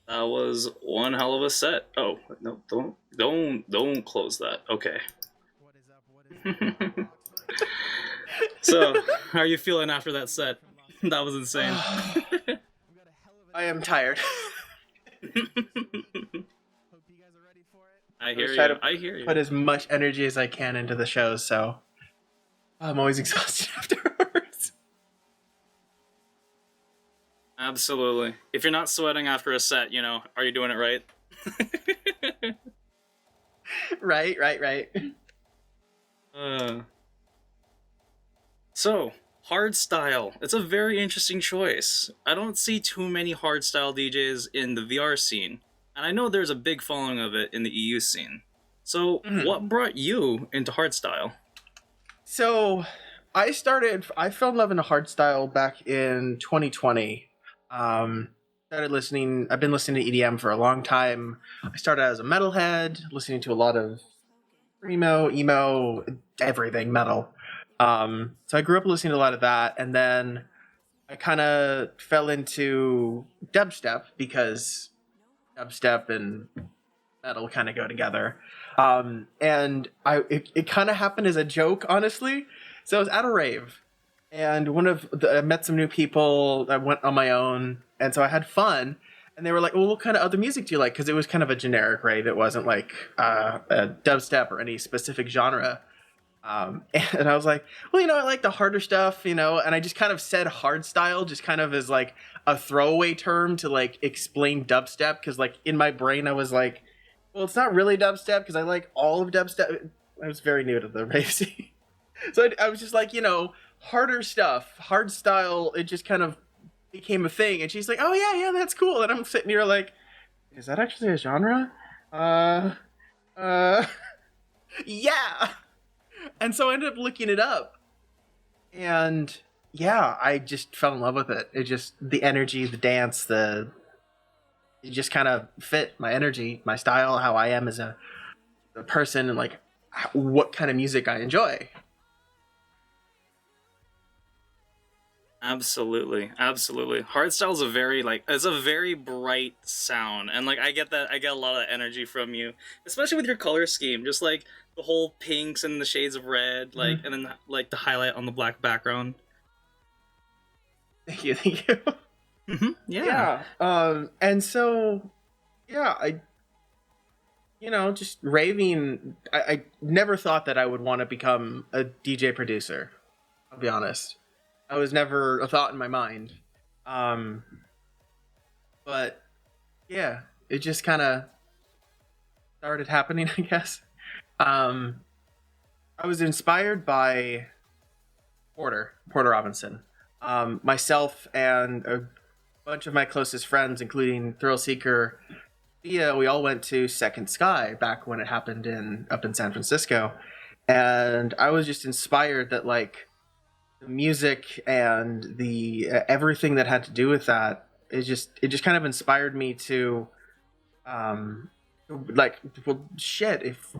That was one hell of a set. Oh no! Don't close that. Okay. What is up? What is up? So, how are you feeling after that set? That was insane. I am tired. Hope you guys are ready for it. I I hear was trying you. to I hear put you. as much energy as I can into the show, so I'm always exhausted afterwards. Absolutely. If you're not sweating after a set, are you doing it right? Right. uh, so, hardstyle. It's a very interesting choice. I don't see too many hardstyle DJs in the VR scene, and I know there's a big following of it in the EU scene. So, Mhm. what brought you into hardstyle? So I fell in love in hardstyle back in 2020. Um, I've been listening to EDM for a long time. I started as a metalhead, listening to a lot of emo, everything metal. So I grew up listening to a lot of that, and then I kind of fell into dubstep because dubstep and metal kind of go together. And it kind of happened as a joke, honestly. So I was at a rave, and I met some new people. I went on my own, and so I had fun. And they were like, "Well, what kind of other music do you like?" Because it was kind of a generic rave. It wasn't like a dubstep or any specific genre. And I was like, "Well, I like the harder stuff, And I just kind of said hard style, just kind of as like a throwaway term to like explain dubstep, because like in my brain I was like, well, it's not really dubstep because I like all of dubstep. I was very new to the rave scene. So I was just like, harder stuff, hard style. It just kind of became a thing. And she's like, oh, yeah, that's cool. And I'm sitting here like, is that actually a genre? Uh, uh, yeah. And so I ended up looking it up. And yeah, I just fell in love with it. It just, the energy, the dance, it just kind of fit my energy, my style, how I am as a person, and like what kind of music I enjoy. Absolutely, absolutely. Hardstyle's a very it's a very bright sound, and like I get that, I get a lot of energy from you, especially with your color scheme, just like the whole pinks and the shades of red, like, Mhm. and then like the highlight on the black background. Thank you, thank you. Yeah, Yeah. And so yeah, just raving. I never thought that I would want to become a DJ producer. I'll be honest. I was never a thought in my mind. Um, but yeah, it just kind of started happening, I guess. Um, I was inspired by Porter Robinson. Myself and a bunch of my closest friends, including Thrill Seeker, yeah, we all went to Second Sky back when it happened in up in San Francisco, and I was just inspired that like the music and the everything that had to do with that it just kind of inspired me to um like, well, shit, if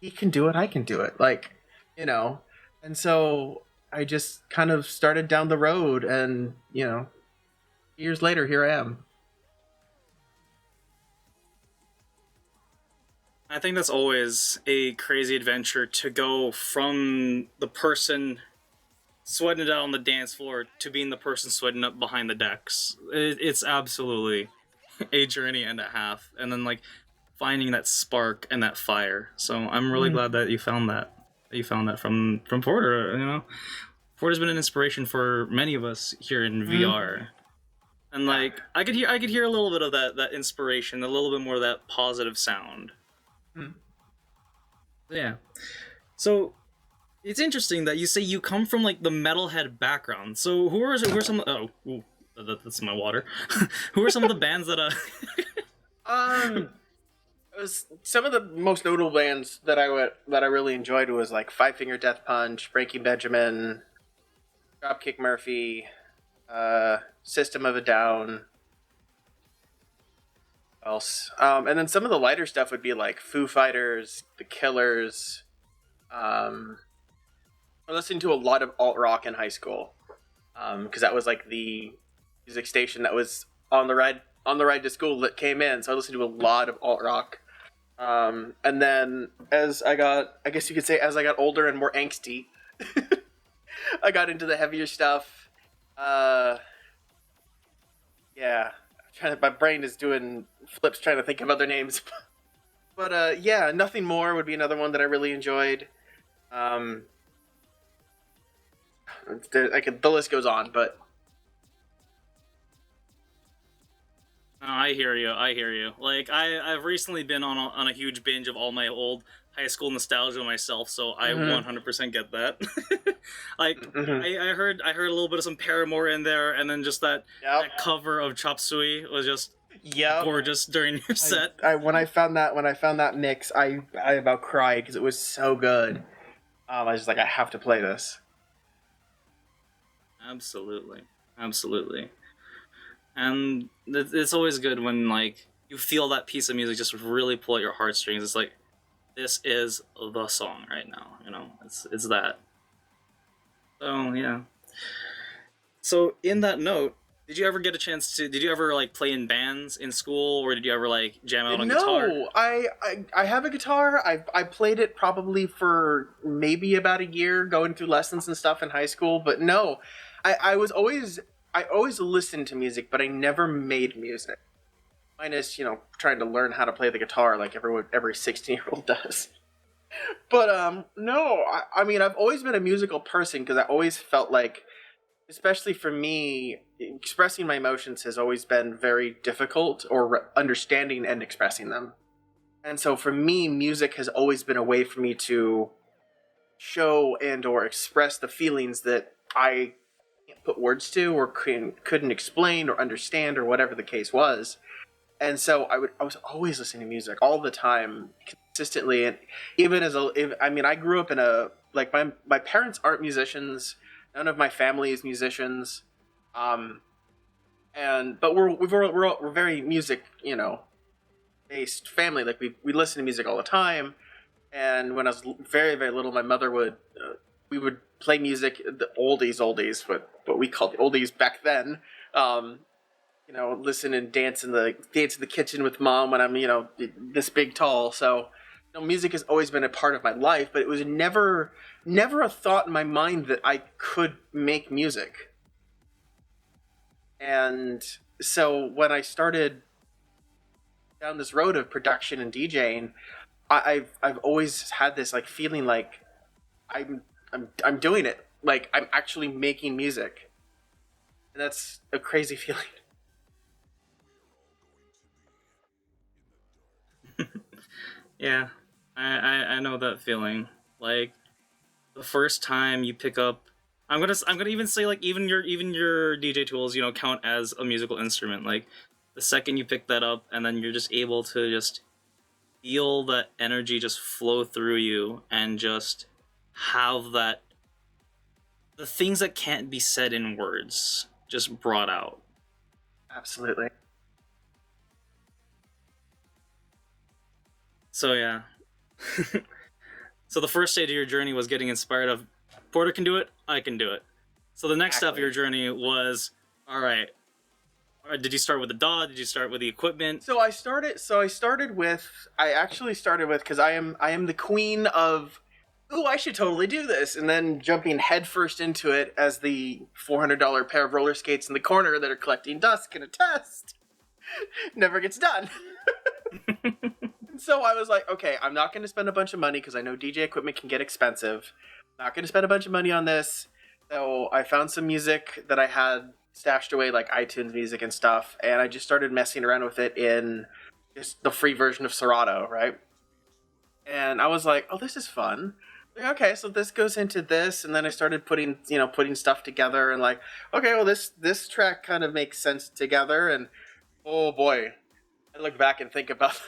he can do it, I can do it, like, you know and so I just kind of started down the road, and years later, here I am. I think that's always a crazy adventure to go from the person sweating it out on the dance floor to being the person sweating up behind the decks. It's absolutely a journey and a half, and then like finding that spark and that fire. So I'm really Mm. glad that you found that. From Porter. Porter's been an inspiration for many of us here in Mm. VR. And Yeah. like I could hear a little bit of that inspiration, a little bit more of that positive sound. Mm. Yeah. So it's interesting that you say you come from like the metalhead background. So who are some, oh, ooh, that's my water. Who are some of the bands that Um, some of the most notable bands that I really enjoyed was like Five Finger Death Punch, Breaking Benjamin, Dropkick Murphy, System of a Down. What else? And then some of the lighter stuff would be like Foo Fighters, The Killers. Um, I listened to a lot of alt rock in high school because that was like the music station that was on the ride to school that came in. So I listened to a lot of alt rock. And then as I got older and more angsty, I got into the heavier stuff. Yeah, my brain is doing flips trying to think of other names. But yeah, Nothing More would be another one that I really enjoyed. The list goes on, but I hear you. I hear you. Like I've recently been on a huge binge of all my old high school nostalgia myself, so I 100% get that. Like Mhm. I heard a little bit of some Paramore in there, and then just Yep. that cover of Chop Suey was just Yep. gorgeous during your set. When I found that mix, I about cried because it was so good. I was just like, I have to play this. Absolutely, absolutely. And it's always good when like you feel that piece of music just really pull at your heartstrings. It's like this is the song right now. You know, it's that. So yeah. So in that note, did you ever get a chance to? Did you ever like play in bands in school, or did you ever like jam out on guitar? No, I have a guitar. I played it probably for maybe about a year, going through lessons and stuff in high school. But no, I was always I always listened to music, but I never made music. Minus, trying to learn how to play the guitar like every 16-year-old does. But no, I mean I've always been a musical person because I always felt like, especially for me, expressing my emotions has always been very difficult, or understanding and expressing them. And so for me, music has always been a way for me to show and or express the feelings that I can't put words to, or couldn't explain or understand, or whatever the case was. And so I was always listening to music all the time, consistently. And even I grew up in my parents aren't musicians. None of my family is musicians. But we're very music, based family. Like we listen to music all the time. And when I was very, very little, my mother we would play music, the oldies, what we called the oldies back then. Listen and dance in the kitchen with mom when I'm, this big tall. So, music has always been a part of my life, but it was never a thought in my mind that I could make music. And so when I started down this road of production and DJing, I've always had this like feeling like I'm doing it. Like I'm actually making music. And that's a crazy feeling. Yeah, I know that feeling. Like the first time you pick up, I'm gonna even say like even your DJ tools, count as a musical instrument. Like the second you pick that up, and then you're just able to just feel that energy just flow through you, and just have the things that can't be said in words just brought out. Absolutely. So yeah. So the first stage of your journey was getting inspired of Porter can do it, I can do it. So the next step of your journey was, all right, did you start with the DAW? Did you start with the equipment? I actually started with, because I am the queen of, ooh, I should totally do this, and then jumping headfirst into it as the $400 pair of roller skates in the corner that are collecting dust can attest. Never gets done. So I was like, okay, I'm not going to spend a bunch of money because I know DJ equipment can get expensive. I'm not going to spend a bunch of money on this. So I found some music that I had stashed away, like iTunes music and stuff, and I just started messing around with it in just the free version of Serato, right? And I was like, oh, this is fun. Like, okay, so this goes into this, and then I started putting stuff together, and like, okay, well, this track kind of makes sense together, and oh boy, I look back and think about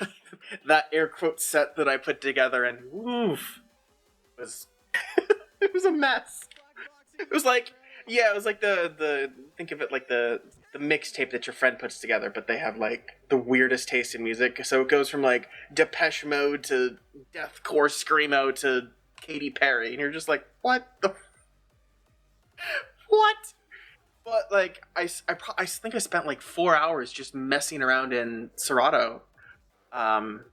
that air quote set that I put together, and oof, it was it was a mess. It was like, yeah, it was like the think of it like the mixtape that your friend puts together, but they have like the weirdest taste in music. So it goes from like Depeche Mode to deathcore screamo to Katy Perry, and you're just like, what the what? But like I think I spent like 4 hours just messing around in Serato. Um,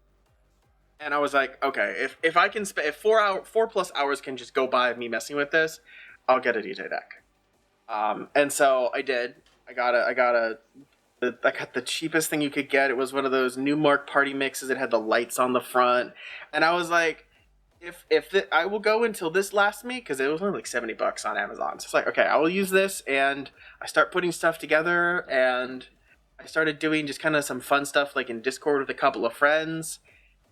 and I was like, okay, if I can spend if 4 plus hours can just go by of me messing with this, I'll get a DJ deck. And so I did. I got the cheapest thing you could get. It was one of those Newmark party mixes. It had the lights on the front, and I was like, I will go until this lasts me, because it was only like $70 on Amazon. So it's like, okay, I will use this, and I start putting stuff together, and I started doing just kind of some fun stuff like in Discord with a couple of friends,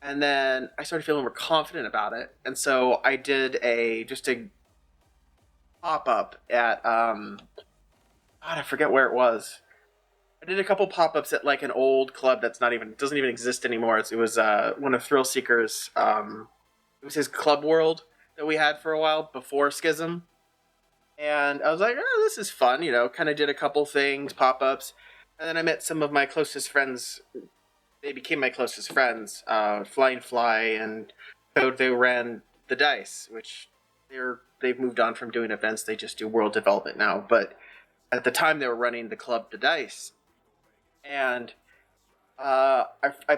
and then I started feeling more confident about it, and so I did a pop up at God, I forget where it was. I did a couple pop ups at like an old club that's not even doesn't even exist anymore. It was one of Thrill Seeker's. It was his club world that we had for a while before Schism, and I was like, oh, this is fun, you know. Kind of did a couple things, pop ups, and then I met some of my closest friends. They became my closest friends. Flying Fly and Code. They ran the Dice, which they've moved on from doing events. They just do world development now, but at the time they were running the club The Dice, and I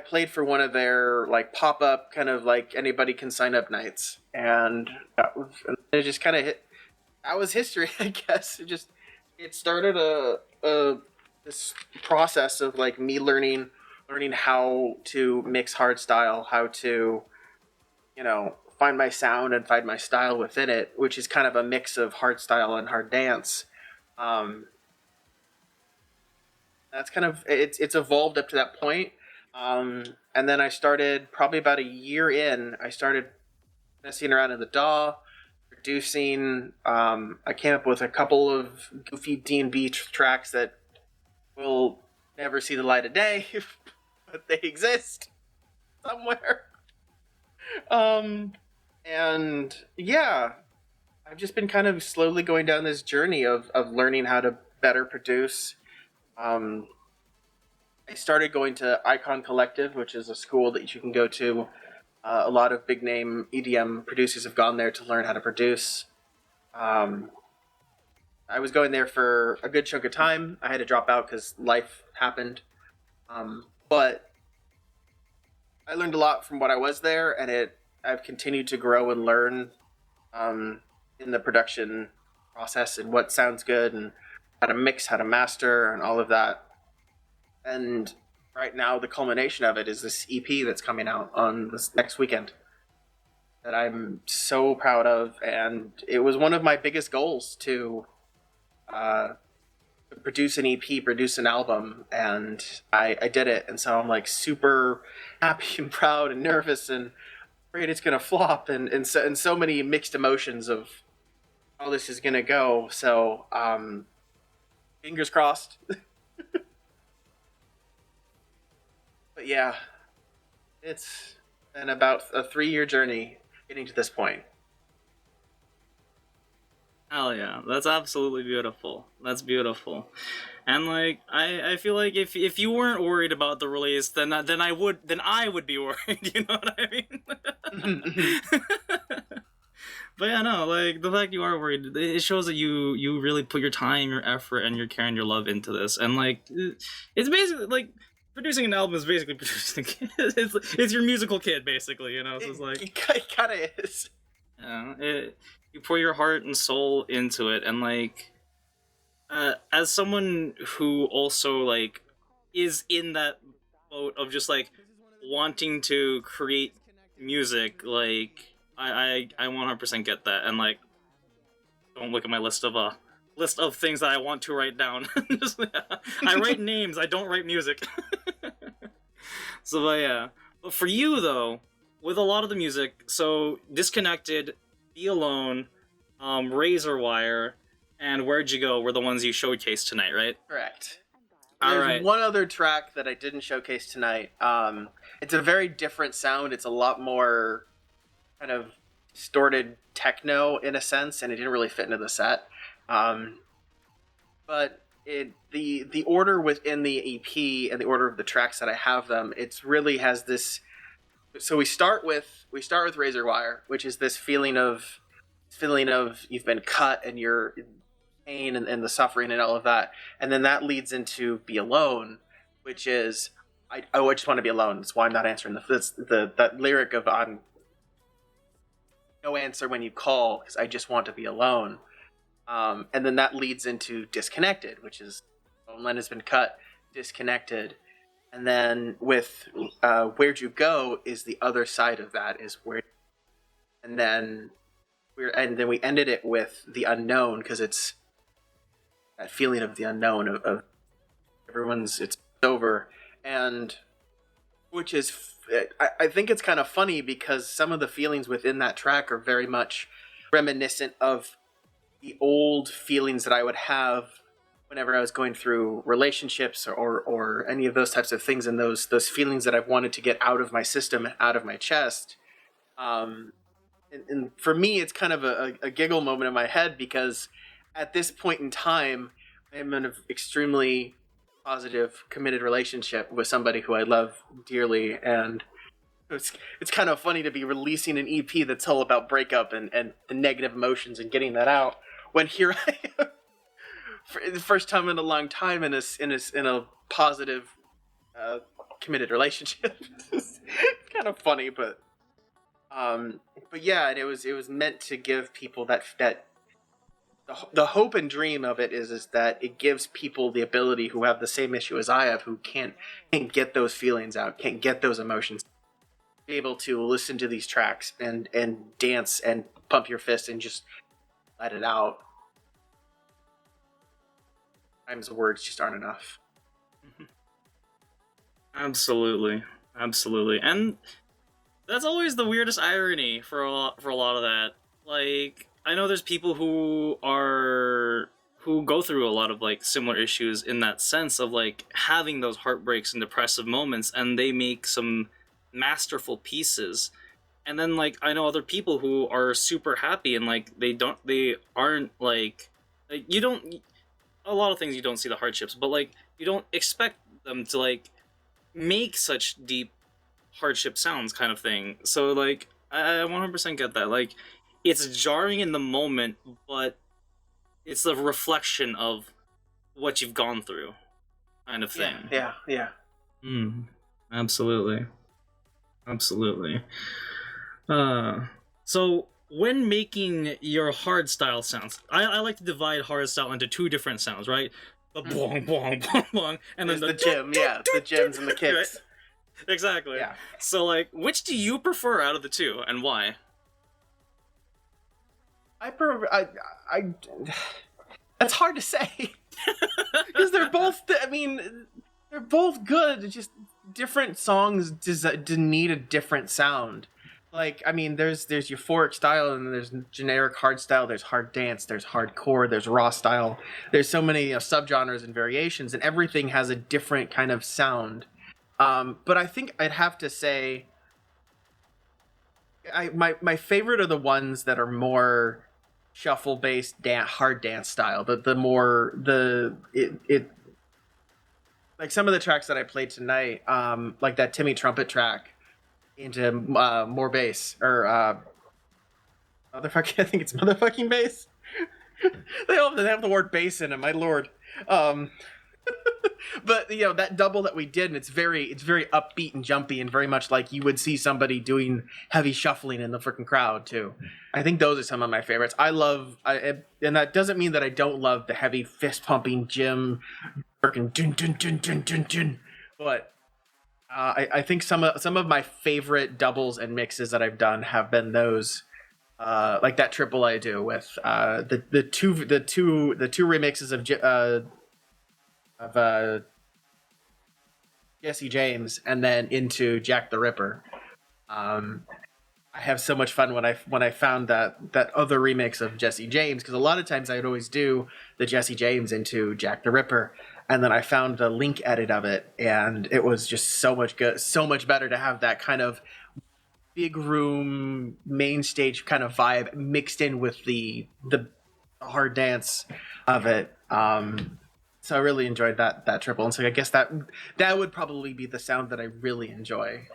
played for one of their like pop up kind of like anybody can sign up nights, and it just kind of hit. That was history, I guess. It started a this process of like me learning how to mix hardstyle, how to, you know, find my sound and find my style within it, which is kind of a mix of hardstyle and hard dance. Um, that's kind of it's evolved up to that point. And then I started probably about a year in. I started messing around in the DAW, producing. I came up with a couple of goofy D&B tracks that will never see the light of day, but they exist somewhere. Um, and yeah, I've just been kind of slowly going down this journey of learning how to better produce. Um, I started going to Icon Collective, which is a school that you can go to. A lot of big name EDM producers have gone there to learn how to produce. Um, I was going there for a good chunk of time. I had to drop out because life happened. But I learned a lot from what I was there, and I've continued to grow and learn in the production process and what sounds good and how to mix, how to master, and all of that. And right now, the culmination of it is this EP that's coming out on this next weekend that I'm so proud of, and it was one of my biggest goals to uh, produce an EP, produce an album, and I did it. And so I'm like super happy and proud and nervous and afraid it's gonna flop, and so many mixed emotions of how this is gonna go. So fingers crossed. But yeah, it's been about a 3 year journey getting to this point. Hell yeah, that's absolutely beautiful. That's beautiful. And like I feel like if you weren't worried about the release, then I would be worried. You know what I mean? But yeah, no, like the fact you are worried, it shows that you really put your time, your effort, and your care and your love into this. And like, it's basically like producing an album is basically producing a kid. It's your musical kid, basically. You know, so it's like It kind of is. you pour your heart and soul into it, and like as someone who also like is in that boat of just like wanting to create music, like I 100% get that, and like don't look at my list of things that I want to write down. Just, yeah. I write names, I don't write music. So but yeah, but for you though, with a lot of the music, so Disconnected, Be Alone, Razor Wire, and Where'd You Go were the ones you showcased tonight, right? Correct. All There's right. one other track that I didn't showcase tonight. It's a very different sound. It's a lot more kind of distorted techno in a sense, and it didn't really fit into the set. Um, but the order within the EP and the order of the tracks that I have them, it's really has this. So we start with Razor Wire, which is this feeling of you've been cut and you're pain and the suffering and all of that. And then that leads into Be Alone, which is I just want to be alone. That's why I'm not answering that lyric of on no answer when you call because I just want to be alone. And then that leads into Disconnected, which is phone line has been cut, disconnected. And then with Where'd You Go is the other side of that is where, and then we ended it with The Unknown because it's that feeling of the unknown of everyone's it's over, and which is I think it's kind of funny because some of the feelings within that track are very much reminiscent of the old feelings that I would have whenever I was going through relationships or any of those types of things, and those feelings that I've wanted to get out of my system, out of my chest. And for me, it's kind of a giggle moment in my head because at this point in time, I'm in an extremely positive, committed relationship with somebody who I love dearly, and it's kind of funny to be releasing an EP that's all about breakup and the negative emotions and getting that out. When here I am, for the first time in a long time in a positive, committed relationship. It's kind of funny, but yeah, and it was meant to give people that the hope and dream of it is that it gives people the ability who have the same issue as I have, who can't get those feelings out, can't get those emotions, be able to listen to these tracks and dance and pump your fist and just let it out. Sometimes the words just aren't enough. Absolutely, and that's always the weirdest irony for a lot of that. Like, I know there's people who go through a lot of like similar issues in that sense of like having those heartbreaks and depressive moments, and they make some masterful pieces. And then like I know other people who are super happy and like they aren't like you don't a lot of things you don't see the hardships, but like you don't expect them to like make such deep hardship sounds kind of thing. So like I 100% get that. Like it's jarring in the moment, but it's the reflection of what you've gone through kind of thing. Yeah. Absolutely. So when making your hardstyle sounds, I like to divide hardstyle into two different sounds, right? The bong bong bong bong, and then the gym, the gyms and the kicks. Right? Exactly. Yeah. So like, which do you prefer out of the two, and why? That's hard to say because they're both. I mean, they're both good. Just different songs need a different sound. Like, I mean, there's euphoric style and there's generic hard style. There's hard dance. There's hardcore. There's raw style. There's so many subgenres and variations, and everything has a different kind of sound. But I think I'd have to say, my favorite are the ones that are more shuffle based hard dance style. Like some of the tracks that I played tonight, like that Timmy trumpet track into more bass or motherfucking. I think it's motherfucking bass. They have the word bass in it. My lord. But you know that double that we did, and it's very upbeat and jumpy, and very much like you would see somebody doing heavy shuffling in the freaking crowd too. I think those are some of my favorites. And that doesn't mean that I don't love the heavy fist pumping gym, freaking dun dun dun dun dun dun. But I think some of my favorite doubles and mixes that I've done have been those. Like that triple I do with the two remixes of Jesse James and then into Jack the Ripper. I have so much fun when I found that other remix of Jesse James, because a lot of times I would always do the Jesse James into Jack the Ripper, and then I found the link edit of it, and it was just so much better to have that kind of big room main stage kind of vibe mixed in with the hard dance of it. So I really enjoyed that triple, and so I guess that would probably be the sound that I really enjoy.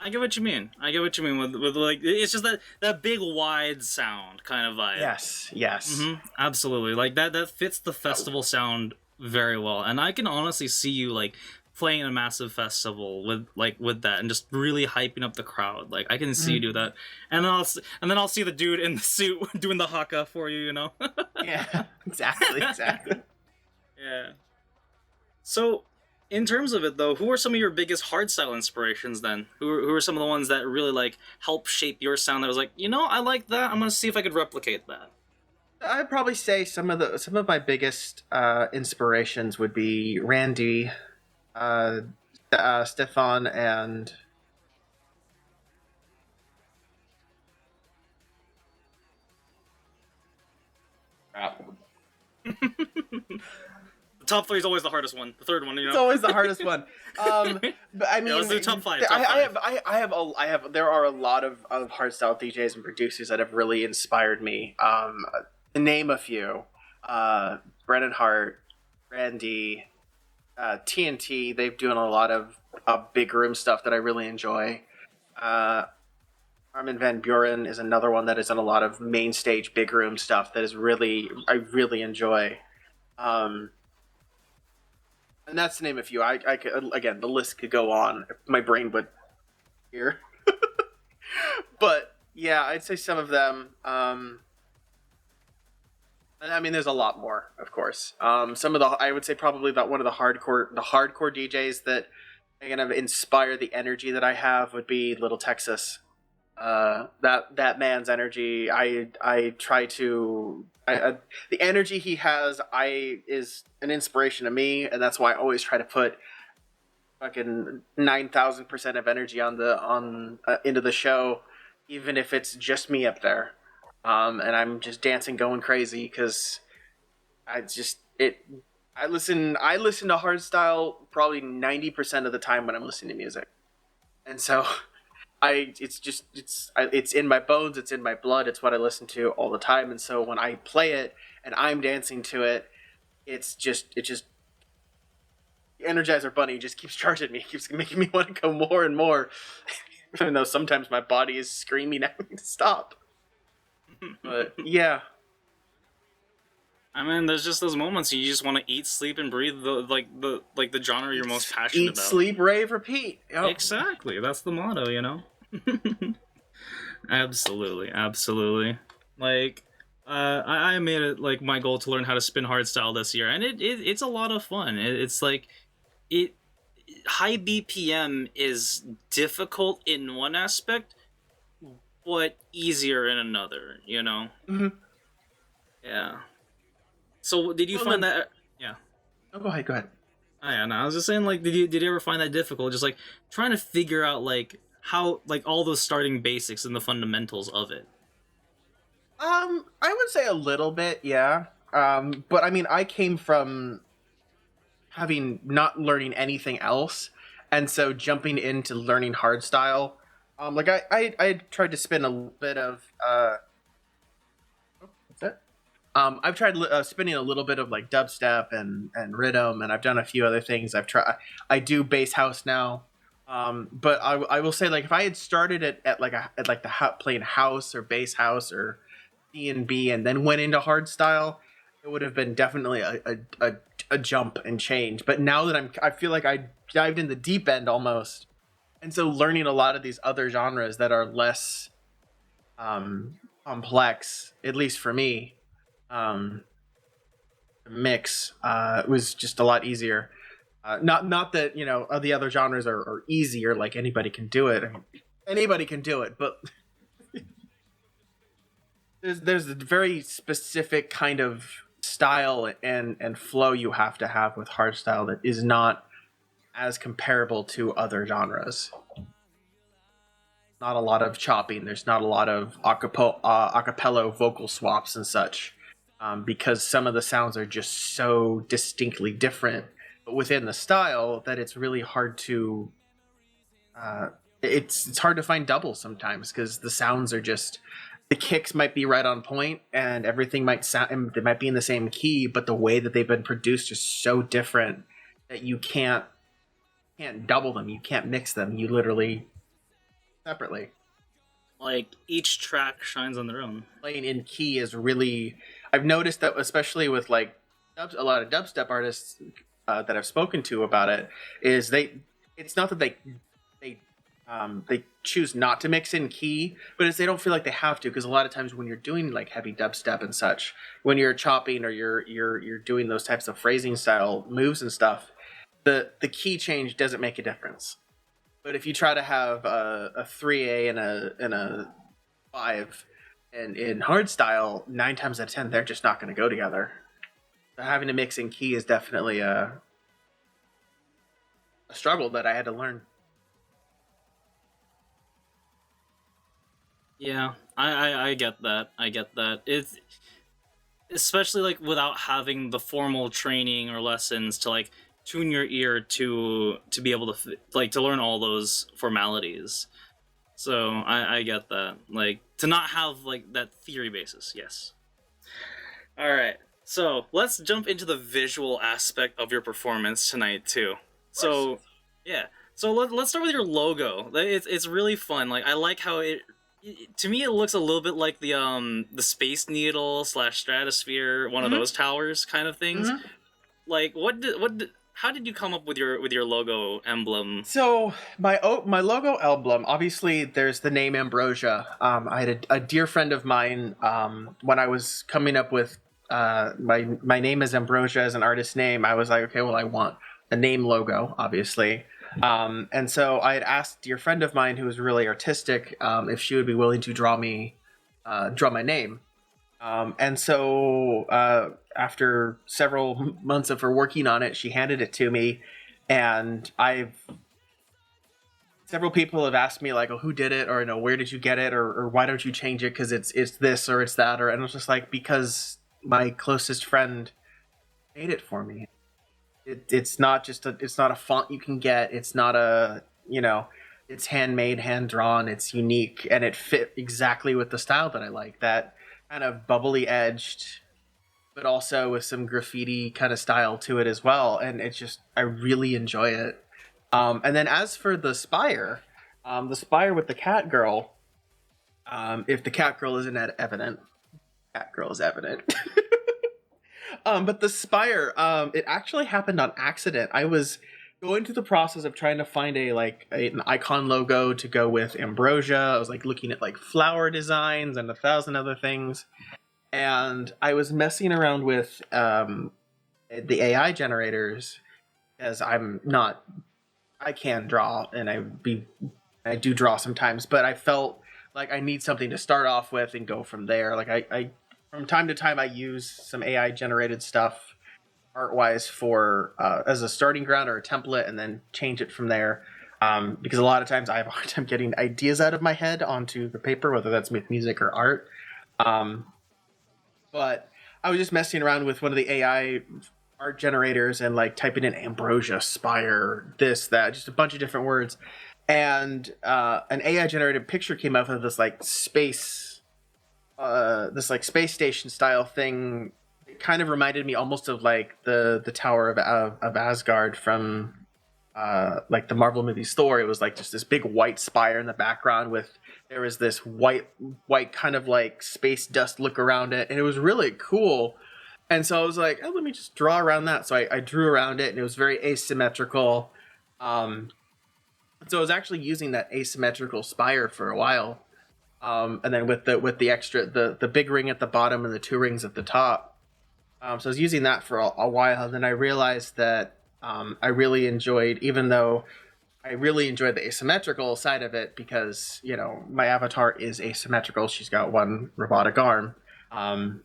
I get what you mean. I get what you mean with like it's just that big wide sound kind of vibe. Yes, yes. Absolutely. Like that fits the festival sound very well. And I can honestly see you like playing a massive festival with that and just really hyping up the crowd. Like I can see you Mhm. do that. And then I'll see the dude in the suit doing the haka for you, you know. Yeah, exactly, exactly. Yeah. So, in terms of it though, who are some of your biggest hardstyle inspirations then? Who are some of the ones that really like help shape your sound that was like, you know, I like that. I'm going to see if I could replicate that. I'd probably say some of my biggest inspirations would be Randy, uh, Stefan, and crap. The top 3 is always the hardest one. The third one, you It's know. always the hardest one. But I Yeah, mean, let's do top 5. I, Top I 5. have, I have. There are a lot of hardstyle DJs and producers that have really inspired me. To name a few, Brennan Hart, Randy, TNT. They've doing a lot of big room stuff that I really enjoy. Uh, Armin van Buren is another one that is in a lot of main stage big room stuff that is really I really enjoy. Um, and that's to name a few. I could, again, the list could go on. If my brain would here, but yeah, I'd say some of them. And I mean, there's a lot more, of course. Some of the I would say probably that one of the hardcore DJs that kind of inspire the energy that I have would be Little Texas. That man's energy, I try to the energy he has I is an inspiration to me, and that's why I always try to put fucking 9,000% of energy on the on into the show, even if it's just me up there, and I'm just dancing going crazy because I just it I listen to hardstyle probably 90% of the time when I'm listening to music, and so it's in my bones, it's in my blood, it's what I listen to all the time, and so when I play it and I'm dancing to it, it just the Energizer Bunny just keeps charging me, keeps making me want to go more and more, even though sometimes my body is screaming at me to stop. But yeah, I mean, there's just those moments you just want to eat, sleep, and breathe the genre you're most passionate eat, about. sleep, rave, repeat. Yep. Exactly, that's the motto, you know. Absolutely, absolutely. Like, I made it like my goal to learn how to spin hardstyle this year, and it's a lot of fun. It's like it high BPM is difficult in one aspect, but easier in another. You know? Mm-hmm. Yeah. So did you Well, find then, that? Yeah. oh, go ahead, go ahead. Oh, yeah. No, I was just saying, like, did you ever find that difficult? Just like trying to figure out like how like all those starting basics and the fundamentals of it. I would say a little bit, yeah. But I mean, I came from having not learning anything else, and so jumping into learning hardstyle. Like I tried to spin a little bit of what's that? I've tried spinning a little bit of like dubstep and rhythm, and I've done a few other things. I do bass house now. But I will say, like, if I had started at like playing house or bass house or D&B and then went into hardstyle, it would have been definitely a jump and change. But now that I feel like I dived in the deep end almost, and so learning a lot of these other genres that are less complex, at least for me, um, mix was just a lot easier. Not that the other genres are easier, like anybody can do it. I mean, anybody can do it, but there's a very specific kind of style and flow you have to have with hardstyle that is not as comparable to other genres. Not a lot of chopping. There's not a lot of acapella vocal swaps and such, because some of the sounds are just so distinctly different, but within the style that it's really hard to. It's hard to find doubles sometimes because the sounds are just the kicks might be right on point and everything might sound they might be in the same key, but the way that they've been produced is so different that you can't double them, you can't mix them. You literally separately. Like each track shines on their own. Playing in key is really, I've noticed that especially with like a lot of dubstep artists that I've spoken to about it, is it's not that they they choose not to mix in key, but it's they don't feel like they have to, because a lot of times when you're doing like heavy dubstep and such, when you're chopping or you're doing those types of phrasing style moves and stuff, the key change doesn't make a difference. But if you try to have a 3A and a 5 and in hardstyle, 9 times out of 10 they're just not going to go together. So having to mix in key is definitely a struggle that I had to learn. Yeah, I get that. I get that. It's especially like without having the formal training or lessons to like tune your ear to be able to like to learn all those formalities. So I get that. Like to not have like that theory basis. Yes. All right. So let's jump into the visual aspect of your performance tonight too. So yeah. So let's start with your logo. It's really fun. Like I like how to me it looks a little bit like the Space Needle slash Stratosphere, one of those towers kind of things. Mm-hmm. Like how did you come up with your logo emblem? So my logo emblem, obviously, there's the name Ambrosia. I had a dear friend of mine when I was coming up with my name is Ambrosia as an artist name. I was like, okay, well, I want a name logo, obviously. And so I had asked a dear friend of mine who was really artistic if she would be willing to draw my name. And so after several months of her working on it, she handed it to me, and several people have asked me like, "Oh, who did it?" or "Where did you get it?" or "Why don't you change it? Because it's this or it's that." And I was just like, because my closest friend made it for me. It's not just it's not a font you can get. It's not it's handmade, hand drawn. It's unique, and it fit exactly with the style that I like. That kind of bubbly edged, but also with some graffiti kind of style to it as well. And it's just I really enjoy it. And then as for the spire with the cat girl, if the cat girl isn't evident, cat girl is evident. But the spire, it actually happened on accident. I was going through the process of trying to find an icon logo to go with Ambrosia. I was like looking at like flower designs and 1,000 other things, and I was messing around with the AI generators, as I can draw and I do draw sometimes, but I felt like I need something to start off with and go from there. Like I from time to time I use some AI generated stuff art wise for as a starting ground or a template, and then change it from there. Because a lot of times I have a hard time getting ideas out of my head onto the paper, whether that's with music or art. Um, but I was just messing around with one of the AI art generators and like typing in Ambrosia, Spire, this, that, just a bunch of different words. And an AI generated picture came up of this like space station style thing. It kind of reminded me almost of like the Tower of Asgard from like the Marvel movie Thor. It was like just this big white spire in the background with there was this white kind of like space dust look around it, and it was really cool. And so I was like, oh, let me just draw around that. So I drew around it, and it was very asymmetrical. Um, so I was actually using that asymmetrical spire for a while, and then with the extra the big ring at the bottom and the two rings at the top. So I was using that for a while, and then I realized that I really enjoyed, even though I really enjoyed the asymmetrical side of it, because my avatar is asymmetrical. She's got one robotic arm. Um,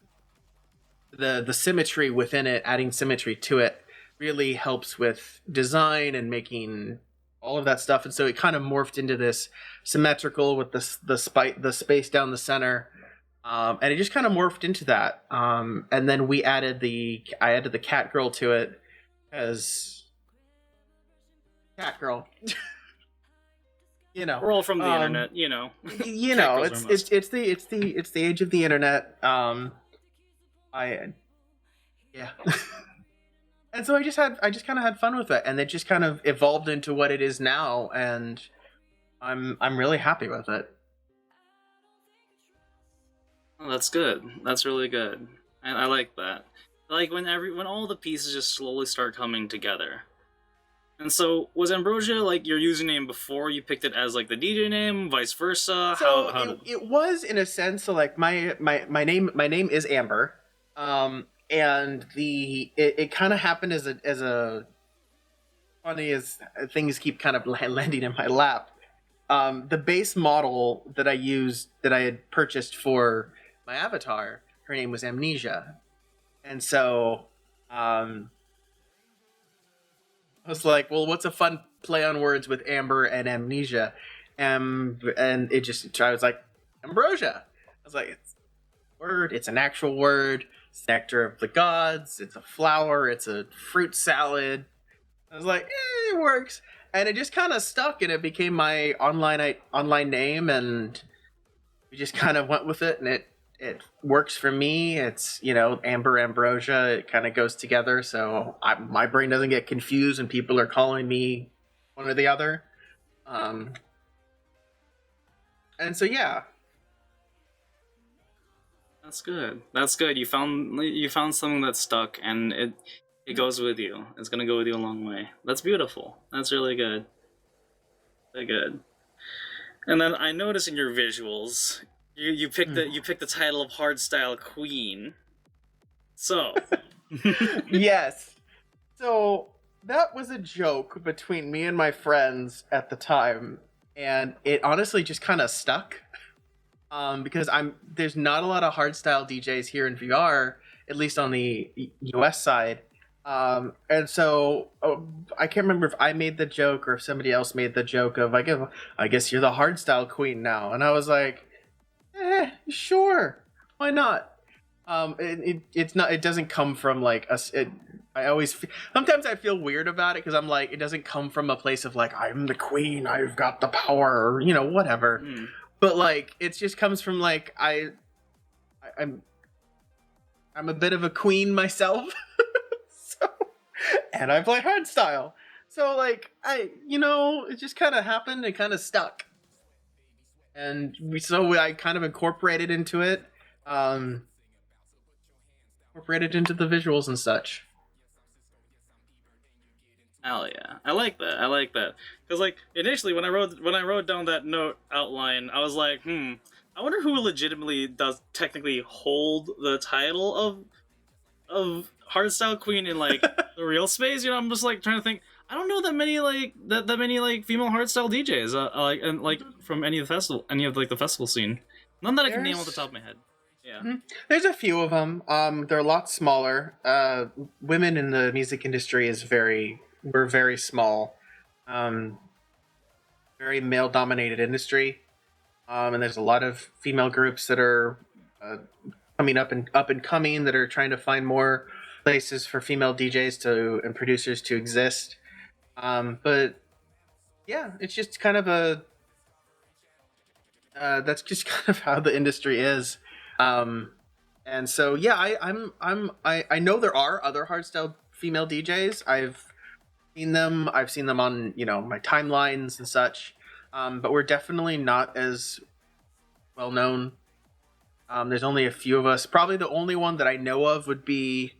the symmetry within it, adding symmetry to it, really helps with design and making all of that stuff. And so it kind of morphed into this symmetrical with the space down the center. And it just kind of morphed into that. And then I added the cat girl to it as cat girl. We're all from the internet, it's the age of the internet. I yeah. And so I just kind of had fun with it, and it just kind of evolved into what it is now. And I'm really happy with it. Oh, that's good. That's really good. I like that. Like when all the pieces just slowly start coming together. And so was Ambrosia like your username before you picked it as like the DJ name, vice versa? So How did it was in a sense. So like my name is Amber, and it kind of happened as a funny as things keep kind of landing in my lap. The base model that I used that I had purchased for my avatar, her name was Amnesia, and so I was like, well, what's a fun play on words with amber and amnesia? And it just, I was like, ambrosia. I was like, it's a word, it's an actual word, it's nectar of the gods, it's a flower, it's a fruit salad. I was like, it works. And it just kind of stuck and it became my online name, and we just kind of went with it, and it works for me. It's, amber ambrosia, it kind of goes together, so my brain doesn't get confused when people are calling me one or the other. And so yeah. That's good. That's good. You found something that stuck, and it goes with you. It's gonna go with you a long way. That's beautiful. That's really good. Really good. And then I notice in your visuals, you picked the title of Hardstyle Queen. So Yes. So that was a joke between me and my friends at the time, and it honestly just kind of stuck. Because there's not a lot of hardstyle DJs here in VR, at least on the US side. And so I can't remember if I made the joke or if somebody else made the joke of, I guess you're the hardstyle queen now. And I was like, sure, why not? It's not. It doesn't come from like us. Sometimes I feel weird about it because I'm like, it doesn't come from a place of like, I'm the queen, I've got the power, or whatever. But like, it just comes from like I'm a bit of a queen myself, so, and I play hardstyle. So like, it just kind of happened and kind of stuck, and I kind of incorporated into it. Incorporated into the visuals and such. hell yeah, I like that. I like that because like initially when I wrote down that note outline, I was like, I wonder who legitimately does technically hold the title of Hardstyle Queen in like the real space. I'm just like trying to think. I don't know that many like that many like female hardstyle DJs like and like from any of like the festival scene. None that I can name off the top of my head. Yeah. There's a few of them. They're a lot smaller. Women in the music industry we're very small. Um, Very male dominated industry. And there's a lot of female groups that are coming up and coming, that are trying to find more places for female DJs and producers to exist. But yeah, it's just kind of that's just kind of how the industry is. And so yeah, I know there are other hardstyle female DJs. I've seen them. I've seen them on my timelines and such. But we're definitely not as well known. There's only a few of us. Probably the only one that I know of would be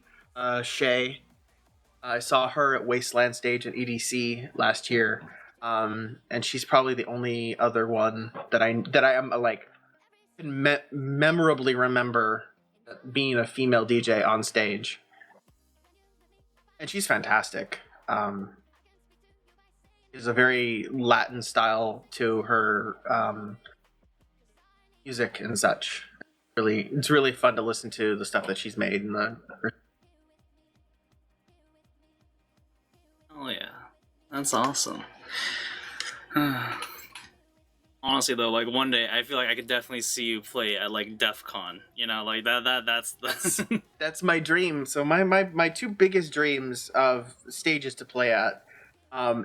Shay. I saw her at Wasteland Stage at EDC last year, and she's probably the only other one that I am like can memorably remember being a female DJ on stage, and she's fantastic. There's a very Latin style to her music and such. It's really fun to listen to the stuff that she's made in the. Oh yeah, that's awesome. Honestly though, like one day I feel like I could definitely see you play at like DEF CON. Like that's That's my dream. So my two biggest dreams of stages to play at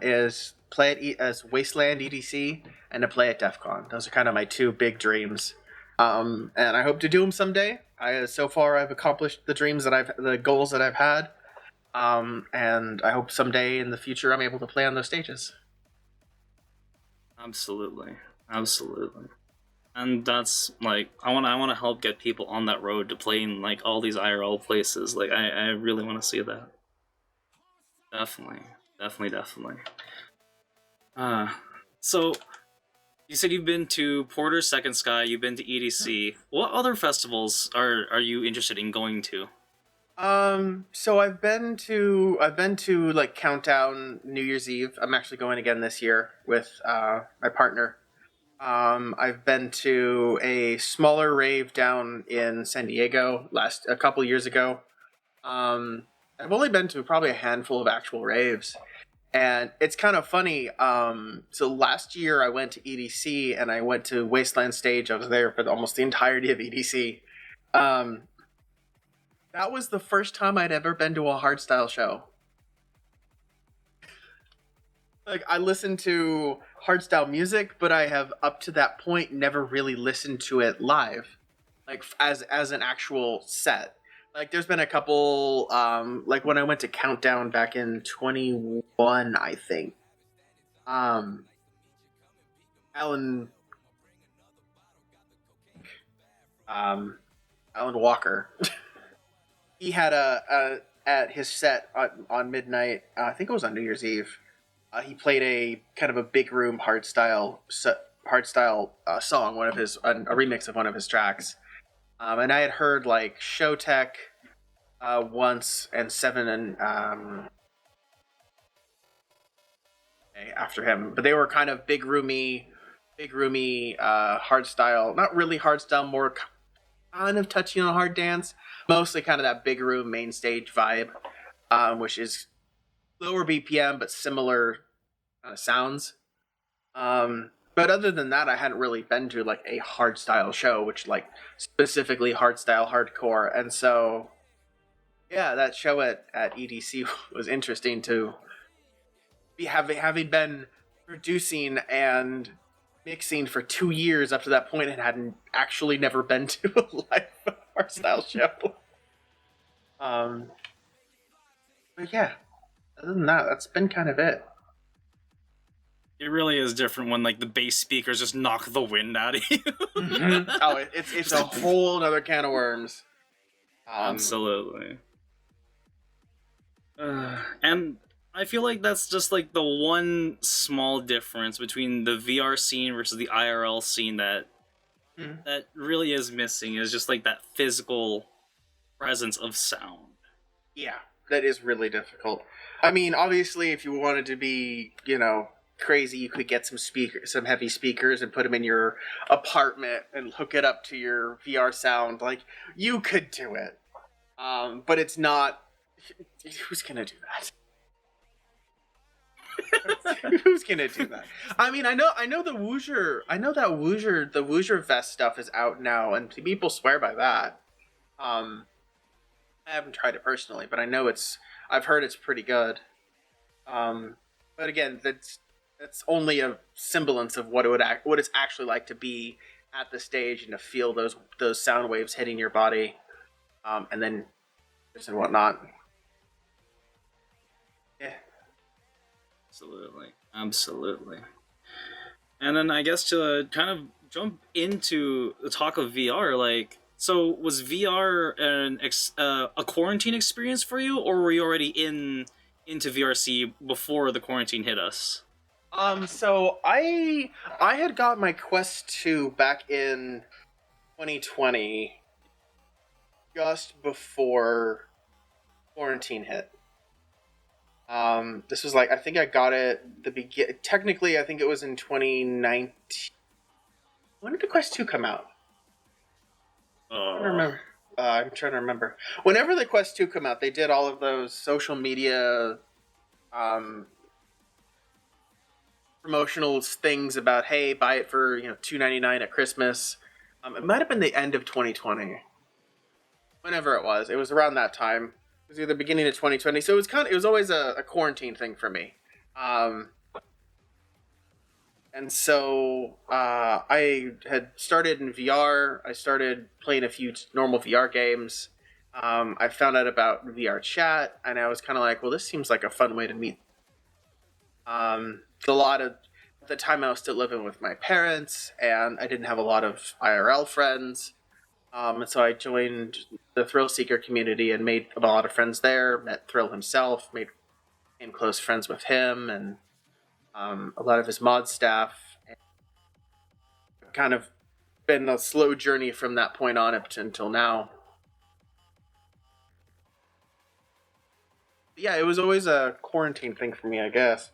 is play at as Wasteland EDC and to play at DEF CON. Those are kind of my two big dreams. And I hope to do them someday. So far I've accomplished the goals that I've had. And I hope someday in the future I'm able to play on those stages. Absolutely, absolutely. And that's like I want to help get people on that road to play in like all these IRL places. Like I really want to see that. Definitely, definitely, definitely. Uh so you said you've been to Porter's Second Sky, you've been to EDC. What other festivals are you interested in going to? So I've been to like Countdown New Year's Eve. I'm actually going again this year with my partner. I've been to a smaller rave down in San Diego last a couple years ago. Um, I've only been to probably a handful of actual raves, and it's kind of funny. So last year I went to EDC and I went to Wasteland Stage. I was there for almost the entirety of EDC. Um, that was the first time I'd ever been to a hardstyle show. Like I listen to hardstyle music, but I have up to that point never really listened to it live, like as an actual set. Like there's been a couple, like when I went to Countdown back in 21, I think. Um, Alan, um, Alan Walker, he had a at his set on midnight. I think it was on New Year's Eve. He played a kind of a big room hardstyle song, one of his a remix of one of his tracks. And I had heard like Showtech once and Seven and after him, but they were kind of big roomy hardstyle. Not really hardstyle, more kind of touching on hard dance. Mostly kind of that big room main stage vibe, which is lower BPM but similar kind of sounds. But other than that, I hadn't really been to like a hardstyle show, which like specifically hardstyle hardcore, and so yeah, that show at EDC was interesting to be having been producing and mixing for 2 years up to that point and hadn't actually never been to a live hardstyle show. Um, but yeah, other than that, that's been kind of it. It really is different when like the bass speakers just knock the wind out of you. Oh, it's a whole other can of worms. Absolutely. And I feel like that's just like the one small difference between the VR scene versus the IRL scene that really is missing is just like that physical presence of sound. Yeah, that is really difficult. I mean, obviously, if you wanted to be, crazy, you could get some heavy speakers, and put them in your apartment and hook it up to your VR sound. Like you could do it, but it's not. Who's gonna do that? Who's gonna do that? I mean, I know the Woozer, the Woozer vest stuff is out now, and people swear by that. Um, I haven't tried it personally, but I've heard it's pretty good. But again, that's only a semblance of what it's actually like to be at the stage and to feel those sound waves hitting your body, and then and whatnot. Yeah. Absolutely. Absolutely. And then I guess to kind of jump into the talk of VR, like, so was VR a quarantine experience for you, or were you already into VRC before the quarantine hit us? So I had got my Quest 2 back in 2020, just before quarantine hit. This was like, I think I got it technically I think it was in 2019. When did the Quest 2 come out? I'm trying to remember. Whenever the Quest 2 come out, they did all of those social media um, promotional things about, hey, buy it for $2.99 at Christmas. It might have been the end of 2020. Whenever it was around that time. It was either beginning of 2020, so it was always a quarantine thing for me. Um, and so I had started in VR. I started playing a few normal VR games. I found out about VR chat, and I was kind of like, well, this seems like a fun way to meet. A lot of the time I was still living with my parents, and I didn't have a lot of IRL friends. And so I joined the Thrill Seeker community and made a lot of friends there. Met Thrill himself, became close friends with him and a lot of his mod staff. And kind of been a slow journey from that point on up to until now. Yeah, it was always a quarantine thing for me, I guess.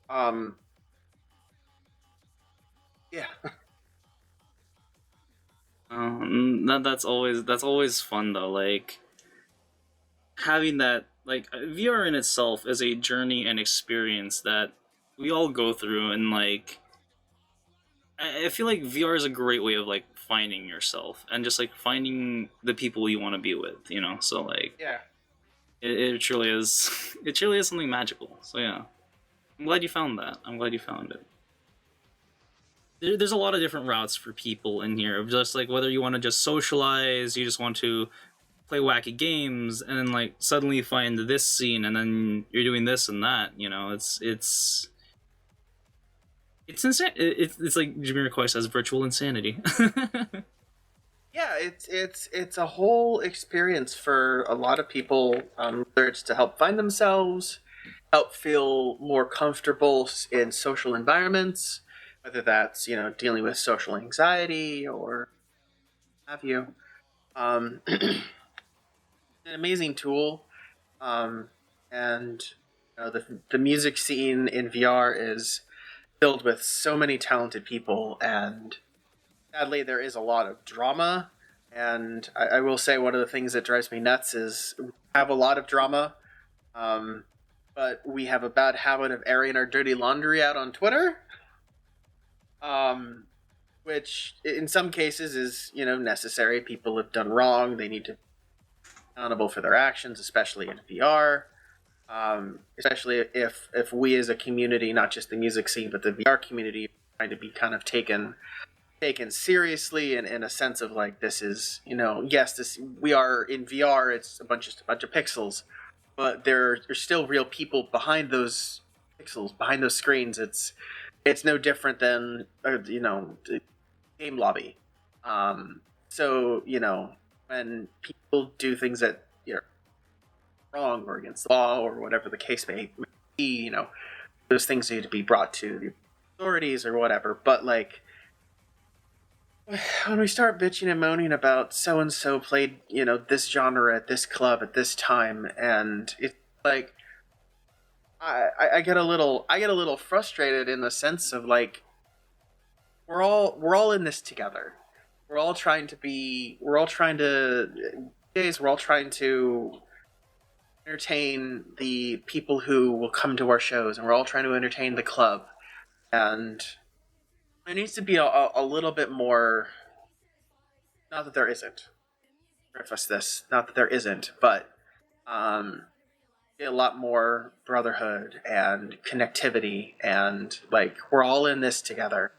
Um, yeah, that's always fun though. Like having that, like VR in itself is a journey and experience that we all go through, and like I feel like VR is a great way of like finding yourself and just like finding the people you want to be with, you know. So like yeah, it truly is, it truly is something magical. So yeah, I'm glad you found that. I'm glad you found it. There's a lot of different routes for people in here of just like whether you want to just socialize, you just want to play wacky games, and then like suddenly you find this scene, and then you're doing this and that. You know, it's insane. It's like Jamiroquai says, virtual insanity. yeah. It's a whole experience for a lot of people. Whether it's to help find themselves, help feel more comfortable in social environments, whether that's dealing with social anxiety or have you. An amazing tool, um, and the music scene in VR is filled with so many talented people, and sadly, there is a lot of drama. And I will say one of the things that drives me nuts is we have a lot of drama, um, but we have a bad habit of airing our dirty laundry out on Twitter, um, which in some cases is necessary. People have done wrong; they need to be accountable for their actions, especially in VR. Especially if we as a community, not just the music scene, but the VR community, are trying to be kind of taken seriously and in a sense of like this is yes, this we are in VR, it's a bunch of pixels, but there's still real people behind those pixels, behind those screens. It's no different than the game lobby. So when people do things that wrong or against the law or whatever the case may be, those things need to be brought to the authorities or whatever. But like when we start bitching and moaning about so and so played this genre at this club at this time, and it's like I get a little frustrated in the sense of like we're all in this together. We're all trying to entertain the people who will come to our shows, and we're all trying to entertain the club. And there needs to be a little bit more. Not that there isn't. Preface this. Not that there isn't, but um, a lot more brotherhood and connectivity, and like we're all in this together.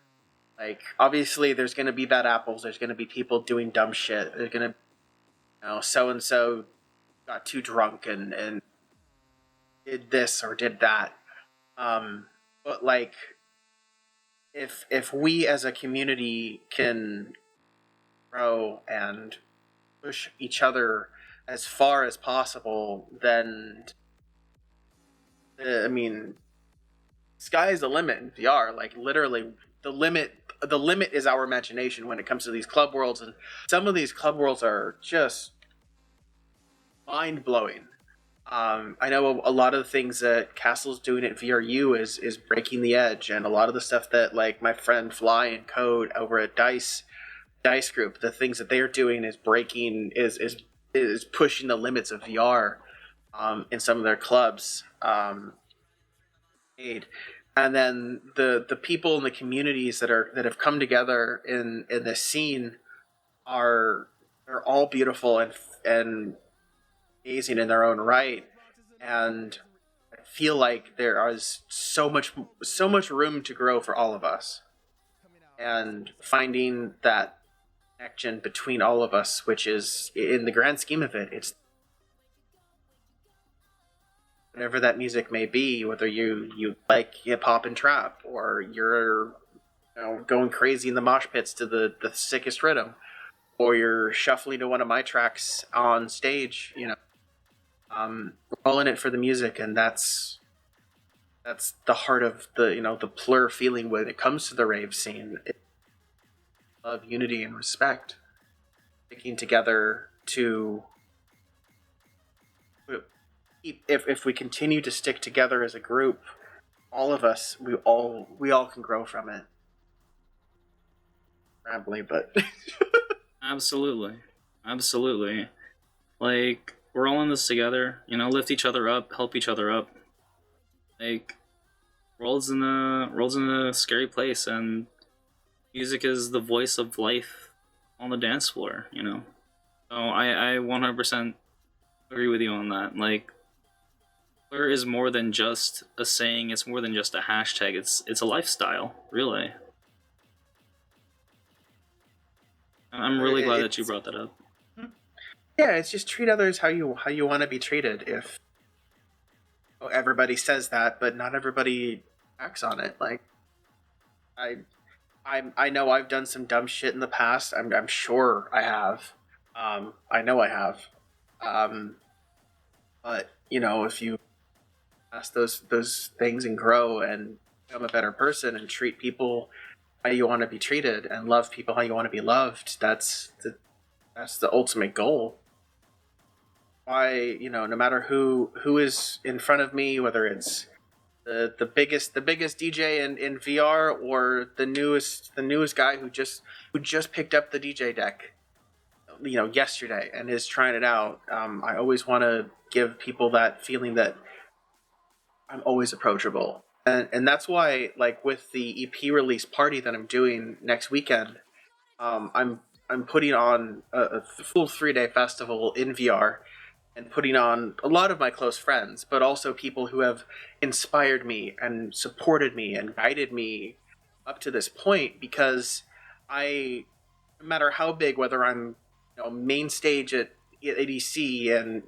Like obviously, there's going to be bad apples. There's going to be people doing dumb shit. There's going to, so and so got too drunk and did this or did that. But like, if we as a community can grow and push each other as far as possible, then I mean, sky is the limit in VR. Like literally, the limit. The limit is our imagination when it comes to these club worlds, and some of these club worlds are just mind blowing. I know a lot of the things that Castle's doing at VRU is breaking the edge, and a lot of the stuff that like my friend Fly and Code over at Dice Group, the things that they are doing is breaking is pushing the limits of VR in some of their clubs. And then the people in the communities that have come together in this scene are all beautiful and amazing in their own right, and I feel like there is so much room to grow for all of us, and finding that connection between all of us, which is in the grand scheme of it, it's whatever that music may be, whether you like hip hop and trap, or you're going crazy in the mosh pits to the sickest rhythm, or you're shuffling to one of my tracks on stage. We're all in it for the music, and that's the heart of the plur feeling when it comes to the rave scene. It's love, unity, and respect, sticking together to. If we continue to stick together as a group, all of us, we all can grow from it. Rambly, but Absolutely. Absolutely. Like, we're all in this together, lift each other up, help each other up. Like, world's in a scary place, and music is the voice of life on the dance floor. So I 100% agree with you on that. Like, Blur is more than just a saying, it's more than just a hashtag, it's a lifestyle, really. I'm really glad that you brought that up. yeah, it's just treat others how you want to be treated. If everybody says that, but not everybody acts on it. Like I I know I've done some dumb shit in the past. I'm sure I have. I know I have. Um, but if you ask those things and grow and become a better person and treat people how you want to be treated and love people how you want to be loved, that's the ultimate goal. Why no matter who is in front of me, whether it's the biggest DJ in VR, or the newest guy who just picked up the DJ deck, yesterday and is trying it out. I always want to give people that feeling that I'm always approachable, and that's why, like, with the EP release party that I'm doing next weekend, I'm putting on a full 3-day festival in VR, and putting on a lot of my close friends, but also people who have inspired me and supported me and guided me up to this point. Because no matter how big, whether I'm main stage at ADC and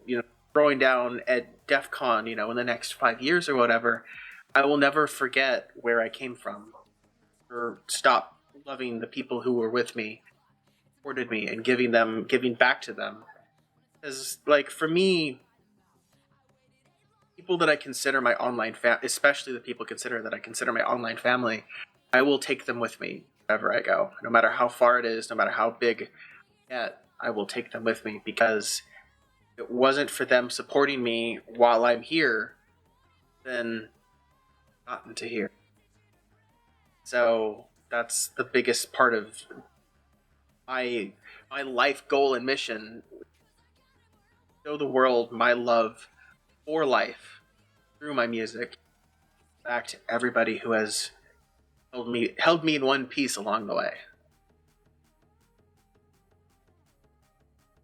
throwing down at DEF CON, in the next 5 years or whatever, I will never forget where I came from, or stop loving the people who were with me, supported me, and giving back to them. Because, like, for me, people that I consider my online especially the people that I consider my online family, I will take them with me wherever I go, no matter how far it is, no matter how big yet, I will take them with me, because if it wasn't for them supporting me while I'm here, then not into here. So that's the biggest part of my life goal and mission: show the world my love for life through my music, back to everybody who has held me in one piece along the way.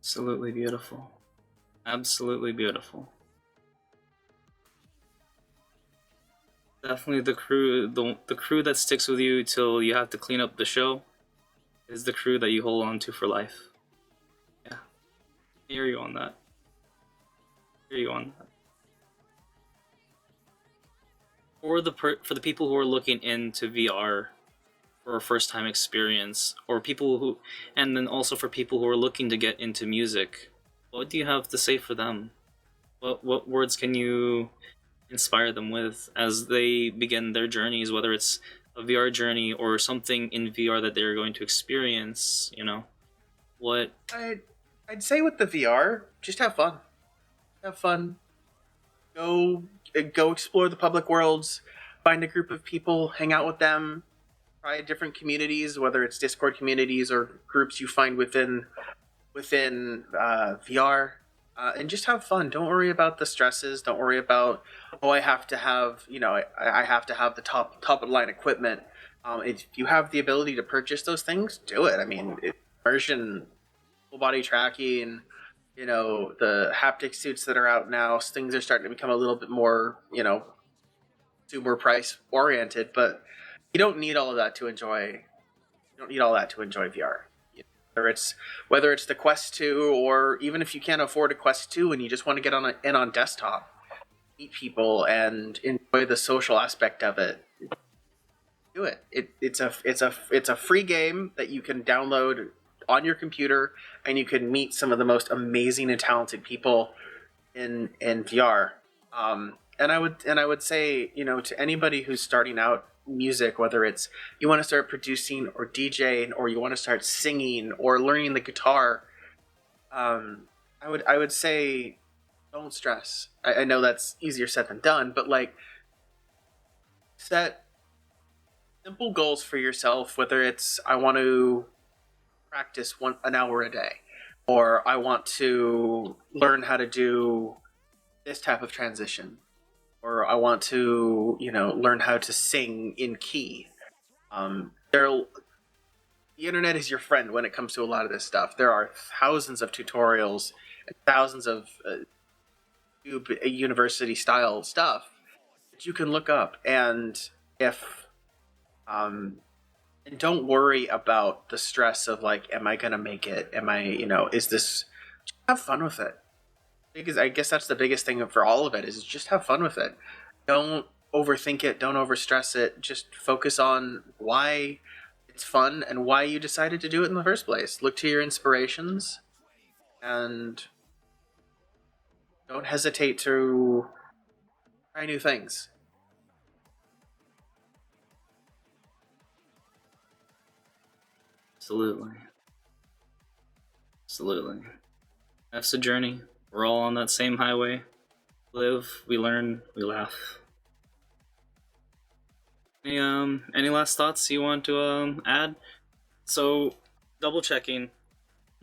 Absolutely beautiful. Absolutely beautiful. Definitely the crew that sticks with you till you have to clean up the show is the crew that you hold on to for life. Yeah. I hear you on that. I hear you on that. For the people who are looking into VR for a first time experience, or and then also for people who are looking to get into music, what do you have to say for them? What words can you inspire them with as they begin their journeys, whether it's a VR journey or something in VR that they're going to experience? What? I'd say with the VR, just have fun. Have fun. Go explore the public worlds. Find a group of people, hang out with them. Try different communities, whether it's Discord communities or groups you find within VR, and just have fun. Don't worry about the stresses. Don't worry about, I have to have I have to have the top of the line equipment. If you have the ability to purchase those things, do it. I mean, immersion, full body tracking, the haptic suits that are out now, things are starting to become a little bit more super price oriented, but you don't need all of that to enjoy. You don't need all that to enjoy VR. Whether it's the Quest 2, or even if you can't afford a Quest 2 and you just want to get in on desktop, meet people and enjoy the social aspect of it, do it. It's a free game that you can download on your computer, and you can meet some of the most amazing and talented people in VR. And I would say, to anybody who's starting out music, whether it's you want to start producing or DJing, or you want to start singing or learning the guitar, I would say don't stress. I know that's easier said than done, but like set simple goals for yourself, whether it's I want to practice an hour a day, or I want to learn how to do this type of transition, or I want to, learn how to sing in key. The internet is your friend when it comes to a lot of this stuff. There are thousands of tutorials and thousands of university style stuff that you can look up, and if and don't worry about the stress of like, am I gonna make it? Am I, is this? Just have fun with it. Because I guess that's the biggest thing for all of it is just have fun with it. Don't overthink it. Don't overstress it. Just focus on why it's fun and why you decided to do it in the first place. Look to your inspirations and don't hesitate to try new things. Absolutely. Absolutely. That's the journey. We're all on that same highway. Live, we learn, we laugh. Any last thoughts you want to add? So, double checking.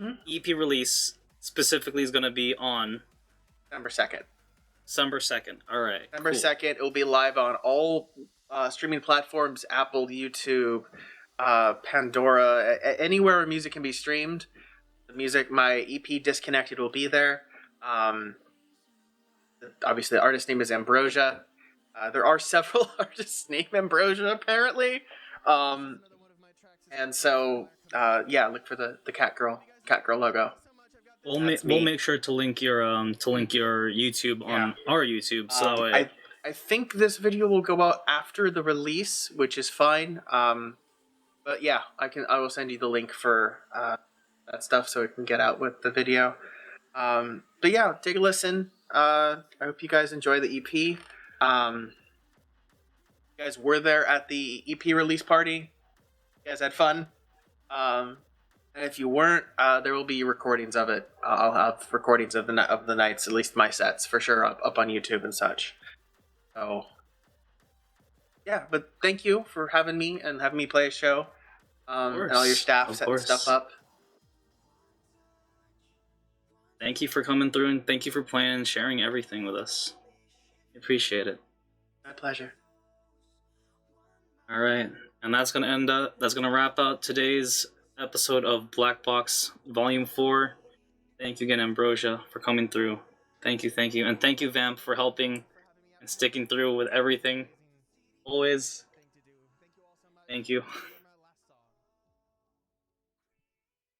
EP release specifically is going to be on December 2nd. December 2nd. All right. December 2nd. It will be live on all streaming platforms: Apple, YouTube, Pandora, anywhere where music can be streamed. My EP Disconnected will be there. Obviously, the artist name is Ambrosia. There are several artists named Ambrosia, apparently. And so, look for the cat girl logo. We'll make sure to link your YouTube on our YouTube. So I think this video will go out after the release, which is fine. But yeah, I will send you the link for that stuff so it can get out with the video. But yeah, take a listen. I hope you guys enjoy the EP. You guys were there at the EP release party. You guys had fun. And if you weren't, there will be recordings of it. I'll have recordings of the nights, at least my sets for sure, up on YouTube and such. So yeah, but thank you for having me and having me play a show. And all your staff setting stuff up. Thank you for coming through, and thank you for playing and sharing everything with us. Appreciate it. My pleasure. All right, and that's gonna wrap out today's episode of Black Box Volume 4. Thank you again, Ambrosia, for coming through. Thank you, and thank you, Vamp, for helping and sticking through with everything. Always. Thank you.